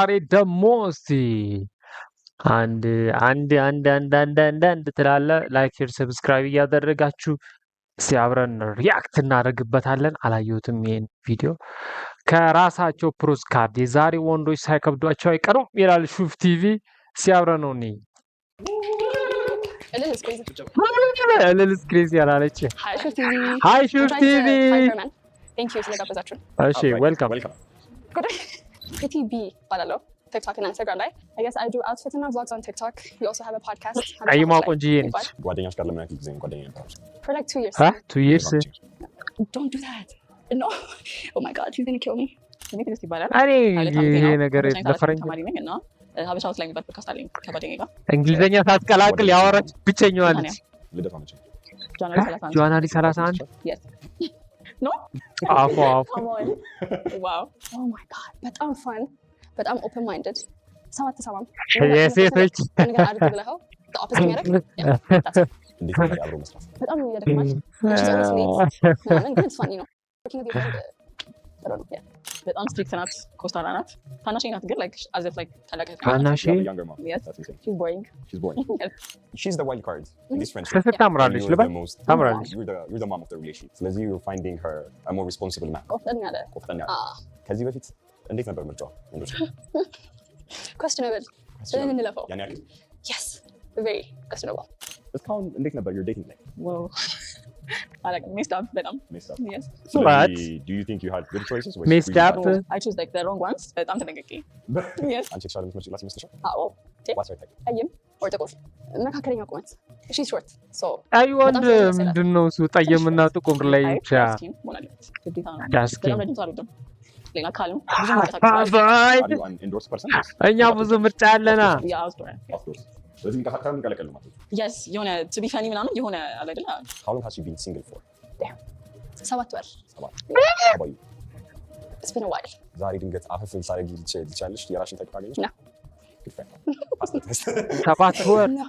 ዛሬ ደግሞ እስቲ አንድ ትላለ ላይክ ሼር ሰብስክራይብ እያደረጋችሁ እስቲ አብረን ሪያክት እናደርግበታለን። አላየሁትም ይሄን ቪዲዮ ከራሳቸው ፕሮስ ካርድ የዛሬ ወንዶች ሳይከብዷቸው አይቀሩም ይላል ሹፍ ቲቪ። እስቲ አብረን ነው እኔ እልልስ ክሬዚ ያላለች ሃይ ሹፍ ቲቪ እሺ ዌልካም PTB ባላለው TikTok and Instagram ላይ I guess I do outfits and vlogs on TikTok. We also have a podcast. አይማ ቆንጂዬ ነች። ጓደኛሽ ጋር ለምን ያክል ጊዜ ነው ጓደኛ ነበር? For like 2 years. 2 years? Don't do that. No. Oh my god, she's going to kill me. አሬ ይሄ ነገር ለፈረንጅ ተማሪ ነኝ እና ሀበሻውስ ላይ የሚባል ፖድካስት አለኝ ከጓደኛዬ ጋር እንግሊዘኛ ሳትቀላቅል ያወራች ብቸኛዋ ነች። ልደቷ መቼ? ጃንዋሪ 31 Yes. No? አፎ Come on. Wow. Oh my god. በጣም fun. በጣም open minded. ሰባት የሴቶች ነገር አድርግ ብለኸው the opposite የሚያደርግ እንዴት ነው አብሮ መስራት? በጣም ያደርግማል። She's always late. ምናምን ግን it's funny ነው. Working with your friend. በጣም ስትሪክት ናት፣ ኮስታራ ናት። ታናሽ ናት ግን like as if like ታላቅ ታናሽ Younger mom. Yes. That's insane. She's boring. She's boring. She's the wild card in this friendship. ከስት ታምራለች You're ልበል the most- ታምራለች። You're the mom of the relationship. ስለዚህ you're finding her a more responsible man. ቆፍጠን ያለ ቆፍጠን ያለ። ከዚህ በፊት እንዴት ነበር ምርጫዋ? ወንዶች questionable እንለፈው ያን ያክል yes very questionable እስካሁን እንዴት ነበር your dating life? Wow. I like messed up በጣም Messed up. Yes. But- ስለዚህ do you think you had good choices? ወይስ Messed really up? bad? I choose like the wrong ones. በጣም ተጠንቀቂ። Yes. አንቺ የተሻለ የምትመስላት ይመስልሻል? አዎ What's your type? ቀይም or ጥቁር መካከለኛ ቁመት she's short so አይ ወንድ ምንድነው እሱ ጠየምና ጥቁር ላይ አይ ብቻ ስኪን መሆን አለበት። ግዴታ ነው። ዳስኪን በጣም ረጅም ሰው አልወድም። ሌላ ካልም ብዙ መንቀሳቀስ ባይ Are you an indoors person? ወይስ እኛ ብዙ ምርጫ አለና የአውትዶር outdoors? ስለዚህ የሚንቀሳቀሳል የሚቀለቀል ማለት ነው። yes የሆነ to be funny ምናምን የሆነ አለ አይደል? How long has she been single for? 7 ወር 7. How about you? it's been a while ዛሬ ድንገት አፈፍ ልሳረግ ልቻለሽ የራስሽን ታይፕ ካገኘሽ? No. Good friend. Pass the test. 7 ወር no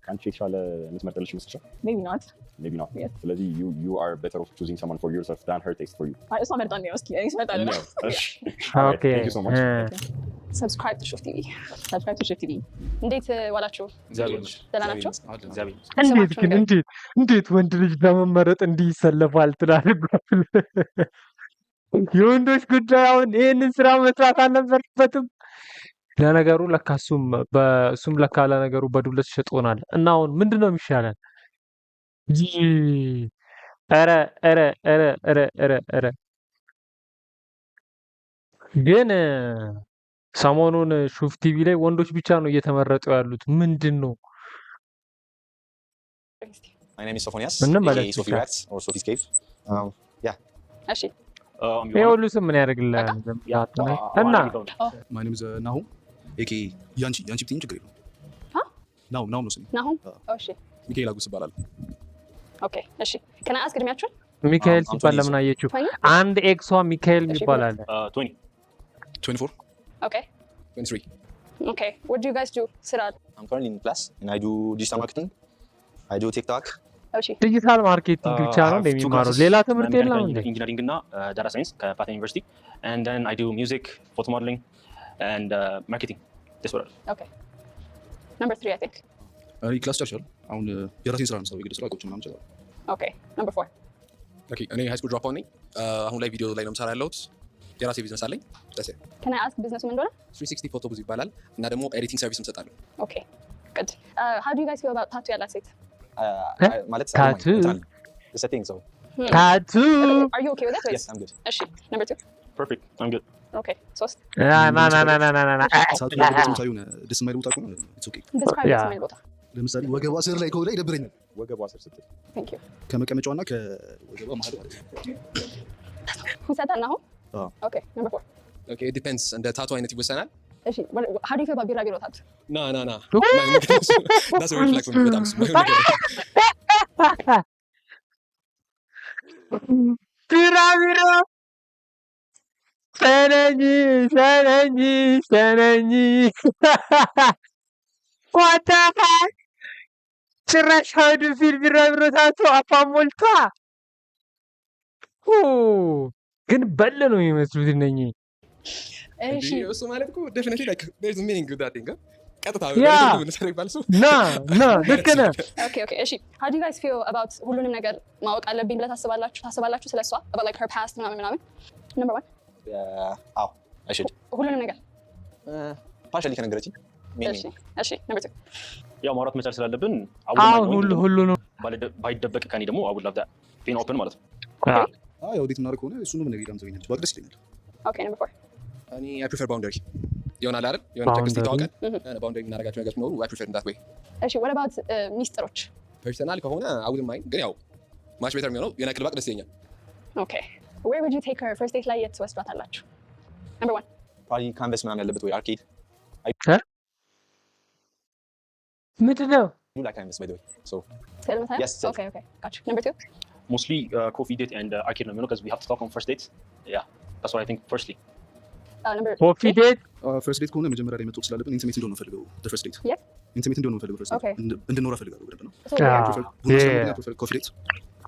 ከአንቺ የተሻለ የምትመርጥልሽ ይመስልሻል? maybe not. Maybe not. Yes. ስለዚህ you are better off choosing someone for yourself than her taste for you. እሷ መርጣ ነው እስኪ እኔ ስመጣ No. ነው። Alright, ኦኬ thank you so much. subscribe to shuf tv Subscribe to shuf TV. እንዴት ዋላችሁ ደህና ናችሁ እንዴት ግን እንዴት ወንድ ልጅ ለመመረጥ እንዲህ ይሰለፋል ትላለህ? የወንዶች ጉዳይ አሁን ይህንን ስራ መስራት አልነበረበትም። ለነገሩ ለካ እሱም ለካ ለነገሩ በዱለት ሸጦናል። እና አሁን ምንድን ነው የሚሻለን? ኧረ ግን ሰሞኑን ሹፍ ቲቪ ላይ ወንዶች ብቻ ነው እየተመረጡ ያሉት። ምንድን ነው? My name is Sophonias. ምንም aka ማለት Sophie ይቻላል። Rats or Sophie's Cave. እሺ ይሄ ሁሉ ስም ምን ያደርግልሃል? እና My name is Nahum, aka ያንቺ ብትይኝ ችግር የለውም። ናሁም ነው ስሜ። ናሁም እሺ ሚካኤል አጉስ እባላለሁ። ኦኬ እሺ can I ask እድሜያችሁን ሚካኤል ሲባል ለምን አየችው? አንድ ኤክሷ ሚካኤል ይባላል። 20. 24, okay 23. okay what do you guys do ስራ I'm currently in class and I do digital marketing. I do TikTok. እሺ ዲጂታል ማርኬቲንግ ብቻ ነው እንደሚማረው ሌላ ትምህርት የለም እንዴ? ኢንጂነሪንግ እና ዳታ ሳይንስ ከፓተን ዩኒቨርሲቲ and then I do music, photo modeling and marketing. That's what. okay number 3 I think እኔ ክላስ ጨርሻለሁ። አሁን የራሴን ስራ ነው የምሰራው። የግድ ስራ ቁጭ ምናምን ይችላል። okay number 4 ኦኬ እኔ ሃይ ስኩል ድሮፕ አውት ነኝ። አሁን ላይ ቪዲዮ ላይ ነው የምሰራ ያለሁት። የራሴ ቢዝነስ አለኝ። ደስ can I ask ቢዝነሱ ምን እንደሆነ 360 ፎቶ ብዙ ይባላል እና ደግሞ ኤዲቲንግ ሰርቪስ እንሰጣለን። okay good how do you guys feel about tattoo ያላት ሴት ማለት Tattoo? It's a thing, so ታቱ are you okay with it yes, I'm good. እሺ number 2 Perfect. I'm good. okay 3 ና ሰዓቱ ላይ ደግሞ ሳይሆን ደስ የማይል ቦታ ከሆነ it's okay። describe Yeah. this ማይል ቦታ ለምሳሌ ወገቧ ስር ላይ ከሆነ ይደብረኛል። ወገቧ ስር ስትል thank you ከመቀመጫውና ከወገቧ መሀል ማለት ነው። who said that now አዎ። okay number 4 ኦኬ it depends እንደ ታቱ አይነት ይወሰናል። እሺ how do you feel about ቢራቢሮ ታቱ ና that's a red flag for me በጣም ስማይ ነገር ቢራቢሮ ሰነኝ what the heck ጭራሽ ሀዱ ፊል ቢራቢሮ ታቱ አፏን ሞልቷ ግን በል ነው የሚመስሉት እነኚህ እሺ እሱ ማለት እኮ definitely like there's a meaning to that thing ቀጥታ Yeah. ለምሳሌ ይባል ሰው ና ልክ ነህ። okay እሺ how do you guys feel about ሁሉንም ነገር ማወቅ አለብኝ ብለህ ታስባላችሁ ስለሷ about like her past ምናምን number 1 አዎ I should ሁሉንም ነገር partially ከነገረችኝ እሺ number 2 ያው ማውራት መቻል ስላለብን ሁሉ ነው ባይደበቅ ከኔ ደግሞ I would love that being open ማለት ነው። ያው ዴት እናደርግ ከሆነ እሱንም ነገር ይላም ዘገኛለች ባቅ ደስ ይለኛል። okay number 4 እኔ I prefer boundary ይሆናል አይደል የሆነ ቸክስ ይታወቃል boundary እናደርጋቸው ነገር ሲኖሩ I prefer that way እሺ what about ሚስጥሮች ፐርሰናል ከሆነ I wouldn't mind ግን ያው much better የሚሆነው የሆነ ክልባቅ ደስ ይለኛል። okay where would you take her first date ላይ የት ወስዷታላችሁ? number 1 probably canvas ምናምን ያለበት ወይ arcade ምንድን ነው you like canvas by the way so yes okay gotcha number 2 mostly coffee date and arcade ነው because we have to talk on first dates yeah that's what I think firstly number ኮፊ ዴት ፈርስት ዴት ከሆነ መጀመሪያ ላይ መጥቶ ስላለብን ኢንቲሜት እንደሆነ ፈልገው ፈርስት ዴት Yes. ኢንቲሜት እንደሆነ ፈልገው ፈርስት Okay. ዴት እንድንኖር ፈልጋለሁ በደንብ ነው። so ኮፊ ዴት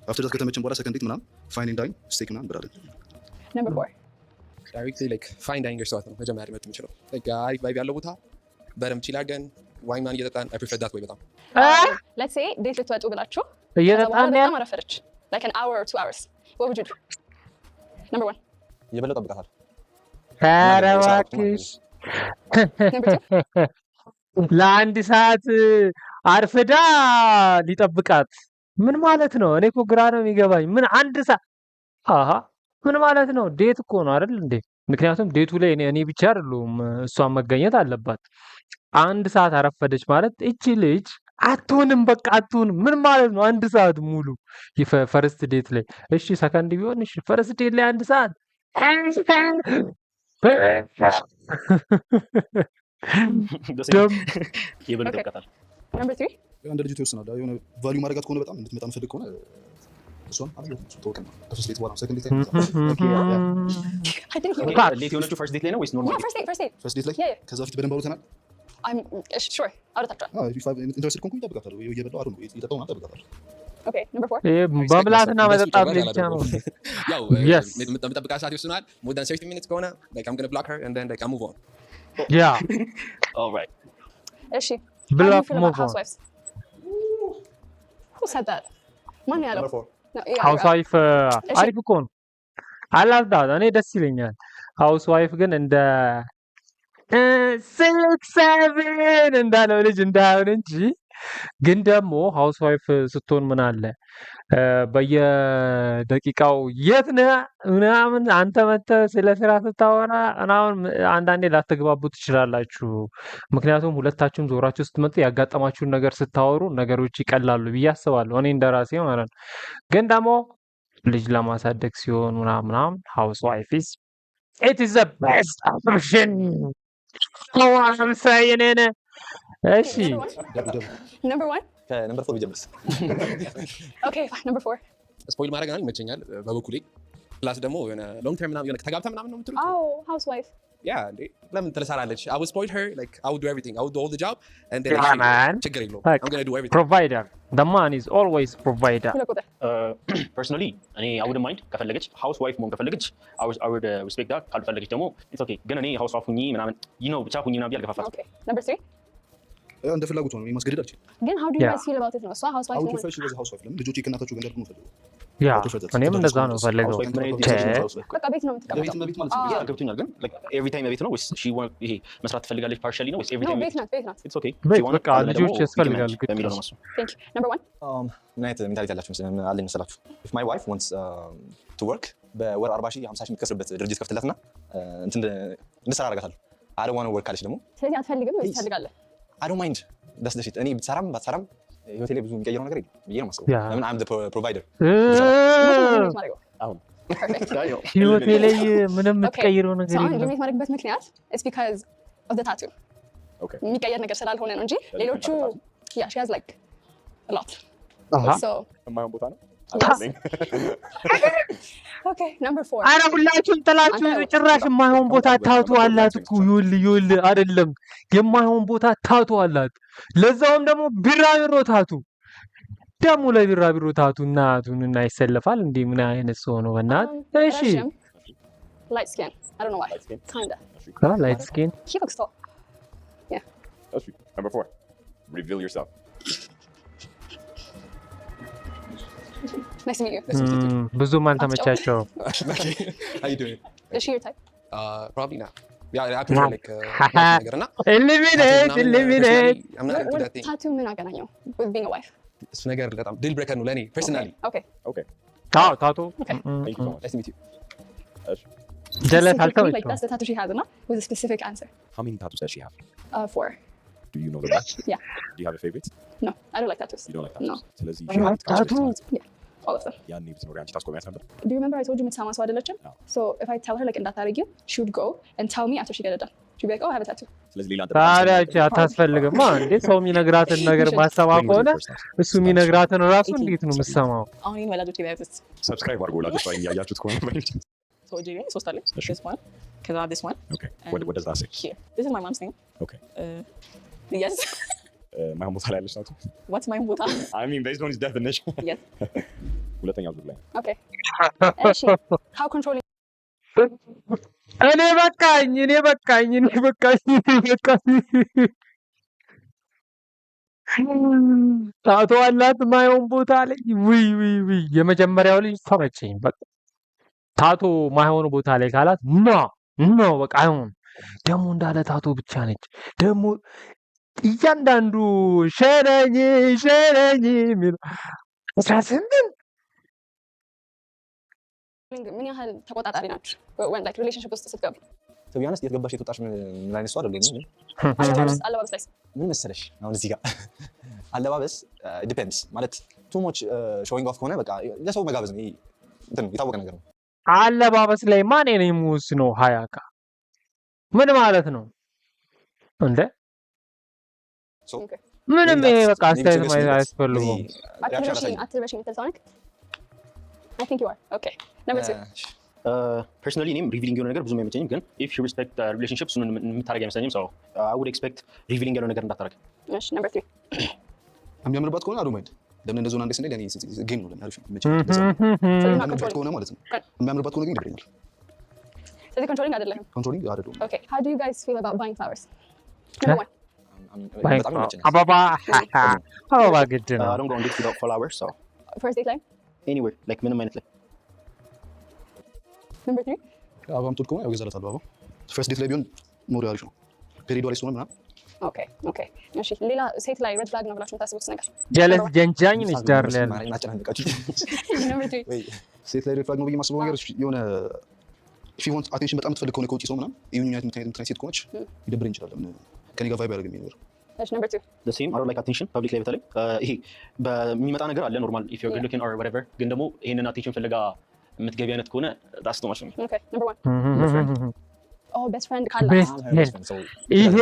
አፍተር ዳት ከተመቸን በኋላ ሰከንድ ዴት ምናምን ፋይን ኤንድ ዳይን ስቴክ ምናምን ብራለን። number 4 directly like fine dining restaurant ነው መጀመሪያ ሊመጡ የሚችለው like አሪፍ ቫይብ ያለው ቦታ በደምብ ቺል አድርገን ዋይን ምናምን እየጠጣን I prefer that way በጣም let's say ዴት ልትወጡ ብላችሁ እየጠጣን በጣም አረፈደች like an hour or 2 hours what would you do? number 1 የበለጠ ጠብቃታለሁ። ኧረ እባክሽ number 2 ለአንድ ሰዓት አርፍዳ ሊጠብቃት ምን ማለት ነው? እኔ እኮ ግራ ነው የሚገባኝ። ምን አንድ ሰዓት ምን ማለት ነው? ዴት እኮ ነው አይደል እንዴ? ምክንያቱም ዴቱ ላይ እኔ ብቻ አይደለሁም እሷን መገኘት አለባት። አንድ ሰዓት አረፈደች ማለት እቺ ልጅ አትሆንም፣ በቃ አትሆንም። ምን ማለት ነው? አንድ ሰዓት ሙሉ ፈርስት ዴት ላይ እሺ፣ ሰከንድ ቢሆን እሺ፣ ፈርስት ዴት ላይ አንድ ሰዓት የበለጠ ጠብቃታለሁ። number 3 አንድ ልጅ ይወስናል። የሆነ ቫልዩ ማድረጋት ከሆነ በጣም እንድትመጣ የምፈልግ ከሆነ እሷን ተወቅና ከፈርስት ዴት በኋላ ሰከንድ ዴት I think you ሌት የሆነችው ፈርስት ዴት ላይ ነው ወይስ ኖርማል? first date ፈርስት ዴት ላይ Yeah. ከዛ በፊት በደንብ አውርተናል። I'm sure አውርታችኋል ኢንተረስት ኮንኩኝ እጠብቃታለሁ። እየበላሁ አይደል ነው እየጠጣሁ ምናምን እጠብቃታለሁ። okay number 4 በብላትና መጠጣት ብቻ ነው። ያው Yes. የምጠብቃት ሰዓት ይወስናል more than 30 minutes ከሆነ like I'm going to block her and then like I move on ያ all right እሺ Block, how do you feel about move on. housewives? Who said that? ማን ያለው? Number 4 No, yeah, ሃውስ ዋይፍ አሪፍ እኮ ነው። አላልዳት እኔ ደስ ይለኛል። ሃውስ ዋይፍ ግን እንደ 6-7 እንዳለው ልጅ እንዳይሆን እንጂ ግን ደግሞ ሃውስ ዋይፍ ስትሆን ምን አለ በየደቂቃው የት ነህ ምናምን አንተ መተህ ስለ ስራ ስታወራ ምናምን አንዳንዴ ላትግባቡ ትችላላችሁ። ምክንያቱም ሁለታችሁም ዞራችሁ ስትመጡ ያጋጠማችሁን ነገር ስታወሩ ነገሮች ይቀላሉ ብዬ አስባለሁ። እኔ እንደራሴ ማለት ነው። ግን ደግሞ ልጅ ለማሳደግ ሲሆን ምናምን ሃውስ ዋይፍ it is the best option. I'm saying it. እሺ number 1 ከነምበር 4 ቢጀምርስ okay fine number 4 ስፖይል ማድረግ ምናምን ይመቸኛል በበኩሌ ፕላስ ደግሞ የሆነ ሎንግ ተርም ምናምን የሆነ ተጋብታ ምናምን ነው የምትሉት oh housewife ያ እንዴ ለምን ትለሳላለች I will spoil her like I will do everything I will do all the job and then Yeah, man. ችግር የለውም Like, I'm going to do everything provider. The man is always provider. ሁለት ቁጥር personally እኔ I wouldn't mind ከፈለገች ሃውስ ዋይፍ መሆን ከፈለገች I would respect that ካልፈለገች ደግሞ it's okay ግን እኔ ሃውስ ዋይፍ ሁኚ ምናምን ብቻ ሁኚ ምናምን አልገፋፋትም። okay number 3 እንደ ፍላጎቷ ነው ማስገደድ አልችልም። ግን how do you Yeah. guys feel about it ነው እሷ housewife አውቶ መሆን ፍሬሽ ወዝ ሃውስ ዋይፍ ለምን ልጆቼ ከእናታቸው ጋር እንዲያድጉ ነው ፈልገው ያ እኔም እንደዛ ነው ፈልገው። ሃውስ ዋይፍ ምን አይነት ቸ- decision ነው ሃውስ ዋይፍ? በቃ ቤት ነው የምትቀመጠው ቤት ማለት ነው። ያ ገብቶኛል ግን like every time ቤት ነው ወይስ she want ይሄ መስራት ትፈልጋለች partially ነው ወይስ every no time ቤት ናት it's okay ቤት she want በቃ እና ደግሞ ልጆች ያስፈልጋሉ we can ግድ manage በሚለው ነው። ነው ማስበው። thank you number 1 ምን አይነት ሜንታሊቲ ያላችሁ አለኝ መሰላችሁ? if my wife wants to work በወር 40,000 50,000 የምትከስርበት ድርጅት ከፍትላትና እንትን እንድሰራ አደርጋታለሁ። I don't want to work ካለች ደግሞ ስለዚህ አትፈልግም ወይስ ትፈልጋለህ? I don't mind that's the shit እኔ ብትሰራም ባትሰራም ህይወቴ ላይ ብዙ የሚቀይረው ነገር የለም ብዬ ነው የማስበው። Yeah. ለምን I'm the provider አሁን perfect ህይወቴ ላይ ምንም okay የምትቀይረው so ነገር አሁን የለም። ሊሚት ማድረግበት ምክንያት it's because of the tattoo okay የሚቀየር ነገር ስላልሆነ ነው እንጂ ሌሎቹ yeah she has like a lot አሃ so የማይሆን ቦታ ነው okay number 4 አረ ሁላችሁም ጥላችሁ ጭራሽ የማይሆን ቦታ ታቱ አላት እኮ ይኸውልህ አይደለም የማይሆን ቦታ ታቱ አላት። ለዛውም ደግሞ ቢራቢሮ ታቱ ደግሞ ለቢራቢሮ ታቱ እናቱንና ይሰለፋል እንዴ? ምን አይነት ሰው ነው በእናት? እሺ light skin I don't know why kinda light skin. He looks tall. That's sweet. Number 4. Reveal yourself. Nice to meet you. ብዙም አልተመቻቸውም። Okay. How you doing? Is she your type? Probably not. Yeah, I prefer like ነገር እና Eliminate. I'm not into that thing. ታቱ ምን አገናኘው with being a wife? እሱ ነገር በጣም ዲል ብሬከር ነው ለኔ personally. Okay. Okay. ታቱ Thank you so much. Nice to meet you. ጀለስ Specifically, like አልተመቸውም። that's the tattoo she has, and with a specific answer. How many tattoos does she have? 4. Do you know the rest? Yeah. Do you have a favorite? No, I don't like tattoos. You don't like tattoos? No. ስለዚህ ታቱ All of them. ያኔ ብትኖሪ አንቺ ታስቆሚያት ነበር? Do you remember I told you የምትሰማ ሰው አይደለችም? No. So if I tell her like እንዳታረጊው, she would go and tell me after she get it done. She'd be like, oh, I have a tattoo. ስለዚህ ሌላ አንተ ታዲያ እቺ አታስፈልግማ እንዴ? ሰው የሚነግራትን ነገር ማሰማ ከሆነ እሱ የሚነግራትን ራሱ እንዴት ነው የምትሰማው? አሁን ይሄን ወላጆቼ ቢያዩት ሰብስክራይብ አድርጎ ወላጆች ላይ እያያችሁት ከሆነ so ጄሪ 3 አለ this one ከዛ this one Okay. What does that say? here this is my mom's name Okay. yes ማን ቦታ ላይ ያለች ናት? what's my ቦታ I mean based on his definition. yes ሁለተኛው ዙር ላይ Okay. How controlling? እኔ በቃኝ። ታቱ አላት ማየውን ቦታ ላይ ውይ የመጀመሪያው ልጅ ተመቸኝ። በቃ ታቱ ማይሆን ቦታ ላይ ካላት ኖ በቃ አይሆን። ደሞ እንዳለ ታቱ ብቻ ነች። ደሞ እያንዳንዱ ሸረኝ የሚል 18 ምን ያህል ተቆጣጣሪ ናችሁ? when like relationship ውስጥ ስትገቡ? to be honest የትገባሽ የተወጣሽ ምን አይነት ሰው አይደለም። አለባበስ ላይ ምን መሰለሽ አሁን እዚህ ጋር አለባበስ ዲፔንድስ ማለት ቱ ሞች ሾዊንግ ኦፍ ከሆነ በቃ ለሰው መጋበዝ ነው። እንትን የታወቀ ነገር ነው። አለባበስ ላይ ማን ነው የሚወስነው? ሀያካ ምን ማለት ነው እንዴ? ምንም ይሄ በቃ አስተያየት አያስፈልጉም። አትረሽኝ ተልሳውንክ I think you are. Okay. Number 2. ፐርሰናሊ እኔም ሪቪሊንግ የሆነ ነገር ብዙም አይመቸኝም፣ ግን ኢፍ ዩ ሪስፔክት ሪሌሽንሺፕ እሱን የምታደርግ አይመስለኝም። ሰው አይ ውድ ኤክስፔክት ሪቪሊንግ ያለው ነገር እንዳታደርግ። እሺ number 3. የሚያምርባት ከሆነ አዱ ማይንድ ለምን እንደዚህ አንዴ ስንል ያኔ ጌም ነው ለምን አሪፍ ነው የሚያምርባት ከሆነ ማለት ነው። የሚያምርባት ከሆነ ግን ይደብረኛል። ስለዚህ ኮንትሮሊንግ አይደለም። ኮንትሮሊንግ አይደለም። Okay. How do you guys feel about buying flowers? Number 1. በጣም ይመቸኛል። አበባ ግድ ነው። I don't go on dates without flowers, so First date ላይ? anywhere like ምንም አይነት ላይ Number 3. አበባም ትወድ ከሆነ ያው ገዛላታለሁ። አበባ ፈርስት ዴት ላይ ቢሆን ሞር አሪፍ ነው። ፔሪድ ላይ ስለሆነ ምናምን Okay. እሺ ሌላ ሴት ላይ ሬድ ፍላግ ነው ብላችሁ የምታስቡት ነገር? ጀለስ ጀንጃኝ ነች ዳር ላይ ያለ እናጨናንቃችሁ። Number 3. ሴት ላይ ሬድ ፍላግ ነው ብዬ የማስበው ነገር የሆነ if you want attention በጣም የምትፈልግ ከሆነ ከውጪ ሰው ምናምን የምትናየት ሴት ከሆነች ይደብረኝ ይችላል። ከኔ ጋር ቫይብ ያደርግልኝ ነገር እሺ Number 2. the same I don't like attention public ላይ በተለይ ይሄ በሚመጣ ነገር አለ ኖርማል if you're good looking or whatever፣ ግን ደግሞ ይሄንን attention ፍለጋ የምትገቢ አይነት ከሆነ that's too much for me. Okay. Number 1. Oh, best friend ካላ? ይሄ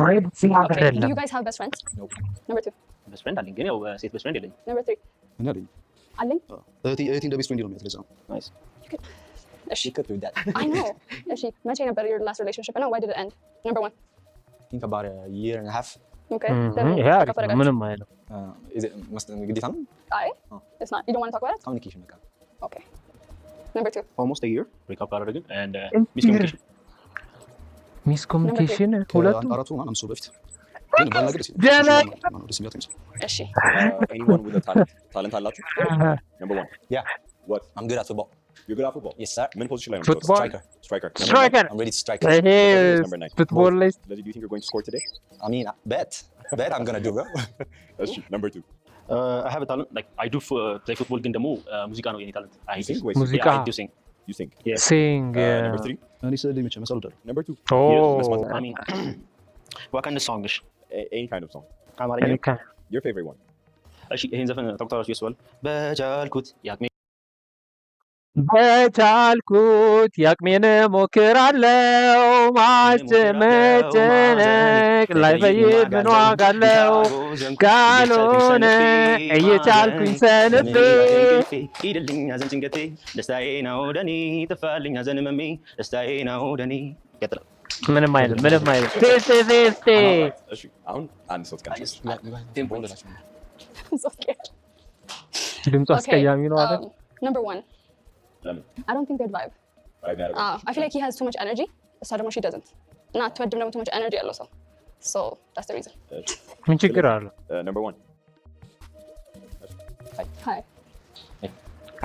ሬድ ፍላግ Okay. Do አይደለም። you guys have best friends? Number 2. best friend አለኝ፣ ግን ያው ሴት best friend የለኝም። Number 3. እኔ አለኝ አለኝ? እህቴ እንደ ቤስት ፍሬንድ ነው የሚያት ለዛ ነው። ናይስ እሺ You could do that. I know. እሺ መቼ ነበር your last relationship and why did it end? Number 1. think about a year and a half. Okay. ይሄ አሪፍ ነው። ምንም አይልም። Is it ግዴታ ነው? አይ it's not. You don't want to talk about it? Communication በቃ Okay. Number 2. almost a year break up ካደረግን and miscommunication ሚስኮሚኒኬሽን ሁለቱ አራቱ ምናምን አምስት በፊት ግን ባላገር ደስ ጀለስ ደስ የሚላት ነው። እሺ Anyone with a talent አላችሁ? Number 1. Yeah. What? I'm good at football. You're good at football? Yes sir. ምን ፖዚሽን ላይ ነው? Football? Striker. Striker. I'm ready to strike. ይሄ Number 9. ፉትቦል ላይ ስለዚህ do you think you're going to score today? I mean bet I'm gonna do bro. እሺ number 2. I have a talent like I do play football፣ ግን ደግሞ ሙዚቃ ነው የኔ talent። I You sing? Wait, ሙዚቃ yeah, I do sing. you sing? ሲንግ Number 3. እኔ ስለ ልጅ መቼም መሳሉ Number 2. I mean what kind of song is Any kind of song. አማርኛ? Your favorite one. እሺ ይሄን ዘፈን ታውቁታላችሁ ይስዋል በቻልኩት ያቅሜ በቻልኩት ያቅሜን ሞክራለው ማስጨመጨነቅ ላይ ፈይድ ምን ዋጋ አለው ካልሆነ እየቻልኩኝ ሰንፌ ሂድልኝ ሐዘን ጭንቀቴ ደስታዬ ነው ደኔ ጥፋልኝ ሐዘን ህመሜ ደስታዬ ነው ደኔ ይቀጥላል። ምንም አይልም። እሺ አሁን አንድ ሰው ትቀጥላለች። I'm so scared. ድምፁ አስቀያሚ ነው አይደል? Number 1. ለምን? I don't think they'd vibe. Right now. I feel like he has too much energy እሷ ደግሞ she doesn't እና አትወድም ደግሞ too much energy ያለው ሰው so that's the reason ምን ችግር አለ? Number 1. hi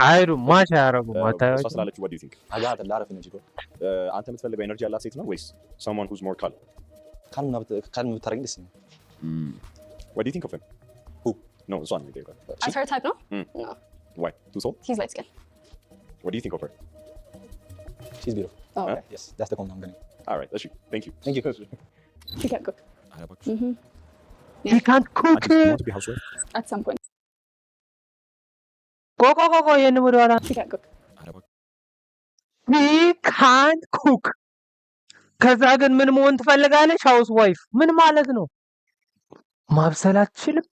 አይዱ ማች አያረጉም አታያችሁ? እሷ ስላለችው what do you think? አጋት ላረፍ እንጂ እኮ አንተ የምትፈልገው ኤነርጂ ያላት ሴት ነው ወይስ someone who's more calm? ካልም ብታረግ ደስ ይላል። What do you think of him? Who? No, it's on me. as her type no no Why? Too soft? he's light skin What do you think of her? She's beautiful. oh okay Yes, that's the comment I'm getting. All right, that's you. Thank you. Thank you. she can't cook he can't cook Do you want to be housewife? at some point ቆቆቆቆ የነ ወደኋላ she can't cook he can't cook ከዛ ግን ምን መሆን ትፈልጋለች? ሃውስ ዋይፍ ምን ማለት ነው? ማብሰል አትችልም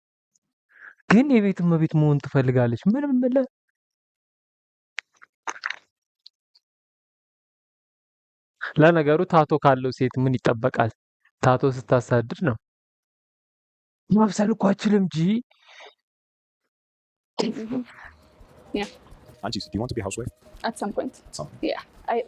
ግን የቤት እመቤት መሆን ትፈልጋለች። ምንም ብለ ለነገሩ ታቶ ካለው ሴት ምን ይጠበቃል? ታቶ ስታሳድር ነው። ማብሰል እኮ አትችልም እንጂ Anjis, do you want to be housewife? at some point Some. yeah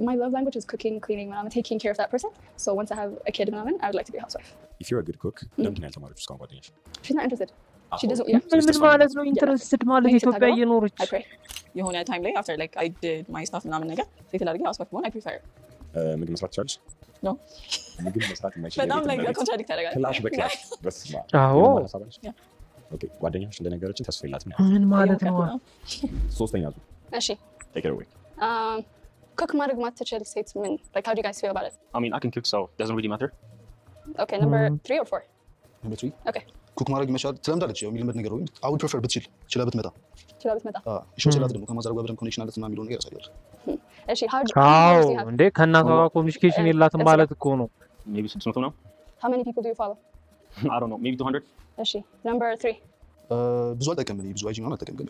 my love language is cooking cleaning and I'm taking care of that person so once I have a kid and I would like to be a housewife If you're a good cook, ለምንድን ነው ያልተማረችው እስካሁን ጓደኛሽ? she's not interested she doesn't yeah ምን ማለት ነው? ኢንተረስትድ ማለት ኢትዮጵያ እየኖረች I pray የሆነ ታይም ላይ after like I did my stuff ምናምን ነገር ሴት ላድርጌ housewife መሆን I prefer ምግብ መስራት ትችላለች? No. ምግብ መስራት የማይችል በጣም የቤት like እመቤት contradict ያደርጋል ክላሽ በክላሽ በስመ አብ። አዎ የሆነ ሀሳብ አለሽ? ኦኬ ጓደኛሽ እንደነገረችን ተስፋ የላትም ነው። ምን ማለት ነው? ሶስተኛ ዙር እሺ take it away. cook ማድረግ ማትችል ሴት ምን like how do you guys feel about it I mean, I can cook, so it doesn't really matter. okay number 3 or 4 Number 3 okay ኩክ ማድረግ መቻል ትለምዳለች። ያው የሚለመድ ነገር ወይ I would prefer ብትችል ችላ ብትመጣ ችላ ብትመጣ እሺ ችላ ደግሞ ከማዘር ጋር በደንብ ኮኔክሽን አለት እና የሚለው ነገር ያሳያል። እሺ how አዎ do you have እንዴ ከእናቷ ጋር ኮሚኒኬሽን የላትም ማለት እኮ ነው። Maybe 600 now? how many people do you follow I don't know, maybe 200? እሺ number 3 ብዙ አልጠቀምም ብዙ አይጂ ምናምን አልጠቀምም ግን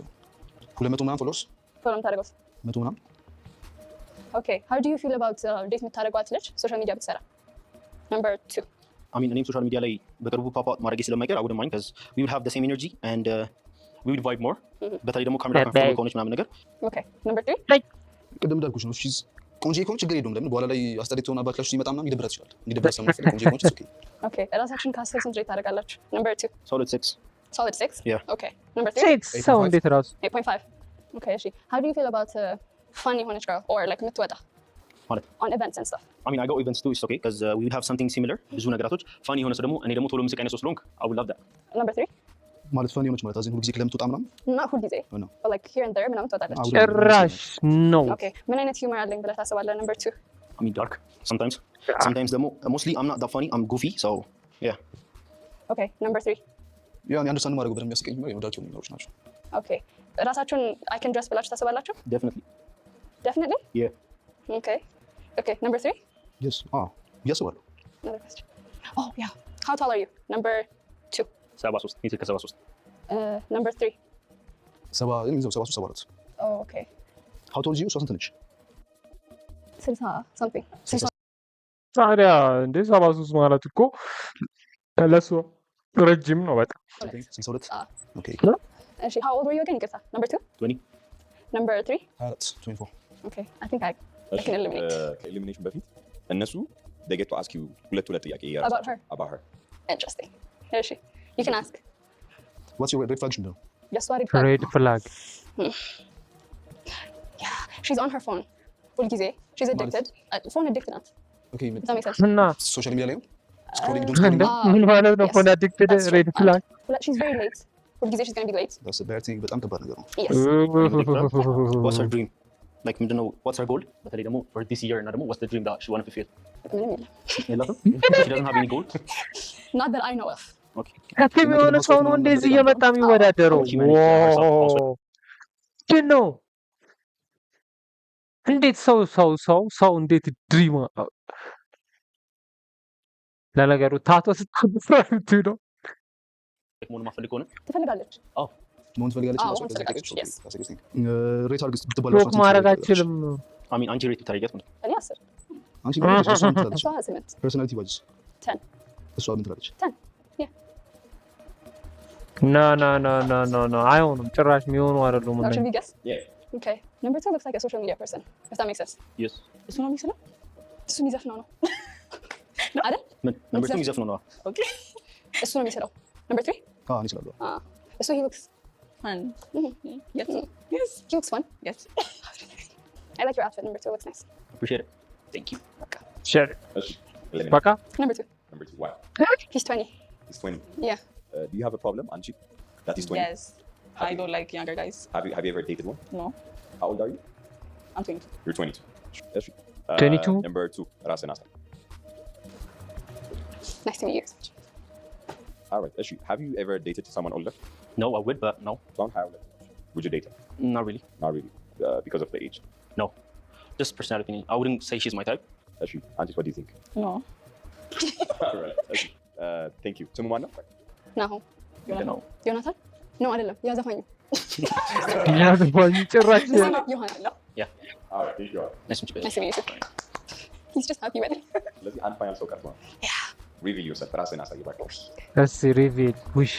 200 ምናምን ፎሎወርስ follow ታደርገው 100 ምናምን okay how do you feel about date የምታደርጓት ልጅ ሶሻል ሚዲያ ብትሰራ number 2 I mean, እኔም ሶሻል ሚዲያ ላይ በቅርቡ ፓፓ ማድረጌ ስለማይቀር I wouldn't mind because we would have the same energy and we would vibe more. በተለይ ደግሞ ካሜራ ካንፈር ከሆነች ምናምን ነገር okay number 3 ቅድም እንዳልኩሽ ነው ሺዝ ቆንጆ ከሆነች ችግር የለውም። ለምን በኋላ ላይ አስተዳደግ ተሆና ባክላሽ ሲመጣ ምናምን ይደብራት ይችላል። እንዲደብራት ስለማይፈልግ ቆንጆ ከሆነች ኦኬ okay ራሳችን ከ10 ስንት ሬት ታደርጋላችሁ number 2 solid 6. solid 6 Yeah. okay number 3 ሴክስ ሰው እንዴት ራሱ 8.5 okay እሺ how do you feel about fun የሆነች girl or like የምትወጣ ማለት on events and stuff I mean, I go events too, it's okay because we would have something similar. ብዙ ነገራቶች ፋኒ የሆነ ሰው ደግሞ እኔ ደግሞ ቶሎ ምስቅ አይነት ሰው ስለሆንክ I would love that. number 3 ማለት ፈን የሆነች ማለት አዚን ሁሉ ጊዜ ክለምትወጣ ምናምን not ሁል ጊዜ ነው but like here and there ምናምን ትወጣለች ጭራሽ ነው። okay ምን አይነት humor አለኝ ብለህ ታስባለህ number 2 I mean, dark sometimes. Sometimes ደግሞ mostly I'm not that funny, I'm goofy, so yeah. okay number 3 ያው አንደርስታንድ ማድረግ በደንብ የሚያስቀኝ ነው የወዳቸው ነገሮች ናቸው። okay ራሳችሁን I can dress ብላችሁ ታስባላችሁ Definitely. definitely Yeah. okay number 3 yes ያስባሉ another question oh yeah how tall are you number 2 73 ሜትር ከ73 number 3 73 oh okay how tall is you? ስንት ነች? 60 something 60 ታዲያ እንደ 73 ማለት እኮ ለሱ ረጅም ነው በጣም 62 ኦኬ እሺ how old were you again ይቅርታ number 2 20 number 3 24 okay I think I can eliminate ከኤሊሚኔሽን በፊት እነሱ they get to ask you ሁለት ጥያቄ about her about her. interesting እሺ you can ask what's your red flag ነው? just what it ሬድ ፍላግ yeah she's on her phone ሁል ጊዜ she's addicted phone addicted ናት okay does that make sense እና ሶሻል ሚዲያ ላይ ነው ስክሮሊንግ ዶንት ስክሮሊንግ ምን ማለት ነው? yes. ፎን አዲክትድ That's true. ሬድ ፍላግ she's very late ሁል ጊዜ she's going to be late that's a bad thing በጣም ከባድ ነገር ነው። yes What's her dream? Like ምንድነው what's her goal? በተለይ ደግሞ for this year እና ደግሞ what's the dream that she want to fulfill? ምንም የለም የላትም? She doesn't have any goal? not that I know of Okay. ከቲም የሆነ ሰው ነው እንደዚህ እየመጣ የሚወዳደረው። ግን ነው እንዴት ሰው እንዴት ድሪም ለነገሩ ታቶ ስትፈራርቱ ነው መሆን ማፈልግ ከሆነ ትፈልጋለች መሆን ትፈልጋለች አዎ ነው መሆን ትፈልጋለች yes ሬት አድርግ ብትባል ሎክ ማድረግ አትችልም። I mean አንቺ ሬት ብታደርጊያት ማለት እኔ 10 አንቺ ምን ትላለች? እሷ 8 ፐርሰናሊቲ ዋይዝ 10 እሷ ምን ትላለች? 10 ና አይሆንም ጭራሽ የሚሆኑ አይደሉም። Or should we guess? Yeah. Okay. Number 2 looks like a social media person, if that makes sense. Yes. እሱ ነው የሚመስለው? እሱ የሚዘፍነው ነው አይደል? ነምበር 2 የሚዘፍነው ነው። ኦኬ እሱ ነው የሚስለው። ነምበር 3 እኔ እችላለሁ። እሱ he looks fun. Yes. he looks fun. Yes. I like your outfit. Number 2 looks nice. Appreciate it. Thank you. Sure. በቃ Number 2. Number 2, why? He's 20. He's 20. Yeah. Do you have a problem, Anchi? That he's 20? Yes. I don't like younger guys. Have you ever dated one? No. How old are you? I'm 22. You're 22. 22? Number 2, Rasen Asa. Nice to meet you. All right, Eshi, have you ever dated someone older? No, I would, but no. Don't have. Would you date her? Not really. Not really. Because of the age. No. Just personality. I wouldn't say she's my type. Eshi, Antis, what do you think? No. All right, Eshi. Thank you. Tumumana? ናሁ ዮናታን ነው አይደለም? ያ ዘፋኙ ጭራሽ ዮሐና ነው። All right, there you go. Nice to meet you. Nice to meet you. He's just happy with it. ስለዚህ አንድ ፋይናል ሰው ቀርቷል። Reveal yourself. ራስህን አሳይ እባክህ። እሺ ሪቪል ውሽ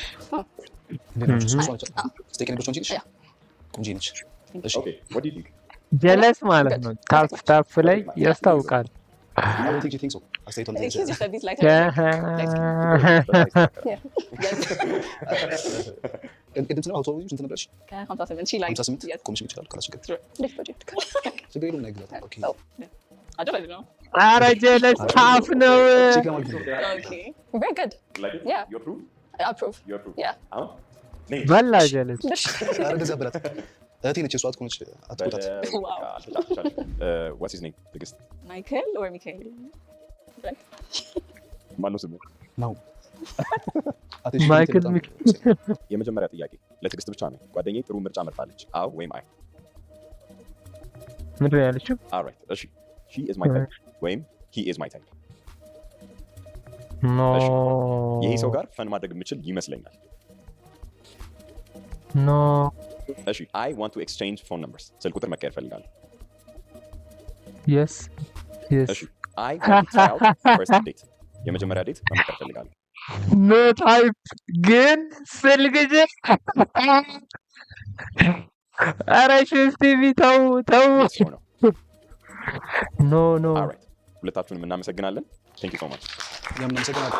ስቴክ ነበር እንጂ ቆንጆ ነች። Okay, what do you think? ጀለስ ማለት ነው። ታፍ ላይ ያስታውቃል። I don't think you think so. አስተያየቷ He እንደዚህ just said this like እንትን ነው። አውቶቡስ ስንት ነበርሽ? ከ57 she like 58 yes. ኮሚሽን ይችላል ካላስቸገር እንዴት ፕሮጀክት ችግር የለውም። ነገር ኦኬ I don't know. ኧረ ጀለስ ታፍ ነው። ቺካ ማለት ነው። Okay. very good. Like it? Yeah. You approve? I approve. You approve? Yeah. Huh? Name. በላ ጀለስ ኧረ እንደዚያ በላት። እህቴ ነች እሷ አትኮነች አትቆጣት። Wow. What's his name? Biggest. Michael or Michael? ማነው ስሙ? ነው ማይክል የመጀመሪያ ጥያቄ ለትዕግስት ብቻ ነው። ጓደኛዬ ጥሩ ምርጫ መርጣለች። አዎ ወይም አይ? ምንድን ነው ያለችው? Alright, እሺ. She is my type ወይም he is my type. ኖ ይሄ ሰው ጋር ፈን ማድረግ የምችል ይመስለኛል። ኖ እሺ I want to exchange phone numbers. ስልክ ቁጥር መቀየር ፈልጋለሁ። የስ የስ እሺ I want to try out first date. የመጀመሪያ ዴት መሞከር ፈልጋለሁ። ኖ ታይፕ ግን ስልክ ጊዜ ኧረ ሽፍቲቪ ተው ነው። ኖ ኖ Alright, ሁለታችሁንም እናመሰግናለን። Thank you so much. ያምን ሰገናል